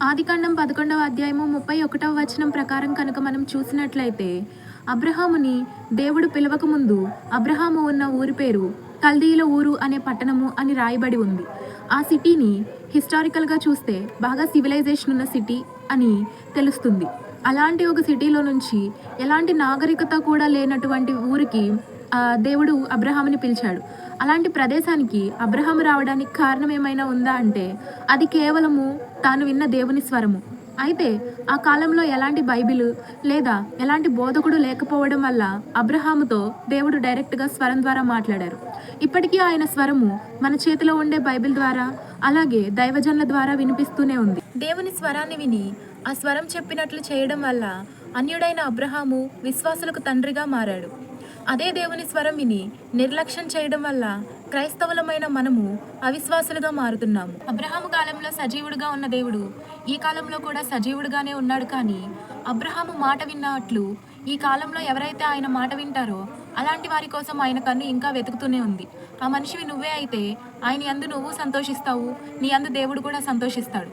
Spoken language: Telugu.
ఆదికాండం 11వ అధ్యాయము 31వ వచనం ప్రకారం కనుక మనం చూసినట్లయితే, అబ్రహాముని దేవుడు పిలవకముందు అబ్రహాము ఉన్న ఊరి పేరు కల్దీయుల ఊరు అనే పట్టణము అని రాయబడి ఉంది. ఆ సిటీని హిస్టారికల్గా చూస్తే బాగా సివిలైజేషన్ ఉన్న సిటీ అని తెలుస్తుంది. అలాంటి ఒక సిటీలో నుంచి ఎలాంటి నాగరికత కూడా లేనటువంటి ఊరికి దేవుడు అబ్రహాముని పిలిచాడు. అలాంటి ప్రదేశానికి అబ్రహాము రావడానికి కారణం ఏమైనా ఉందా అంటే, అది కేవలము తాను విన్న దేవుని స్వరము. అయితే ఆ కాలంలో ఎలాంటి బైబిలు లేదా ఎలాంటి బోధకుడు లేకపోవడం వల్ల అబ్రహాముతో దేవుడు డైరెక్ట్గా స్వరం ద్వారా మాట్లాడారు. ఇప్పటికీ ఆయన స్వరము మన చేతిలో ఉండే బైబిల్ ద్వారా, అలాగే దైవజనుల ద్వారా వినిపిస్తూనే ఉంది. దేవుని స్వరాన్ని విని ఆ స్వరం చెప్పినట్లు చేయడం వల్ల అన్యుడైన అబ్రహాము విశ్వాసులకు తండ్రిగా మారాడు. అదే దేవుని స్వరం విని నిర్లక్ష్యం చేయడం వల్ల క్రైస్తవులమైన మనము అవిశ్వాసులుగా మారుతున్నాము. అబ్రహాము కాలంలో సజీవుడుగా ఉన్న దేవుడు ఈ కాలంలో కూడా సజీవుడుగానే ఉన్నాడు. కానీ అబ్రహాము మాట విన్నట్లు ఈ కాలంలో ఎవరైతే ఆయన మాట వింటారో అలాంటి వారి కోసం ఆయన కన్ను ఇంకా వెతుకుతూనే ఉంది. ఆ మనిషివి నువ్వే అయితే ఆయన యందు నువ్వు సంతోషిస్తావు, నీ యందు దేవుడు కూడా సంతోషిస్తాడు.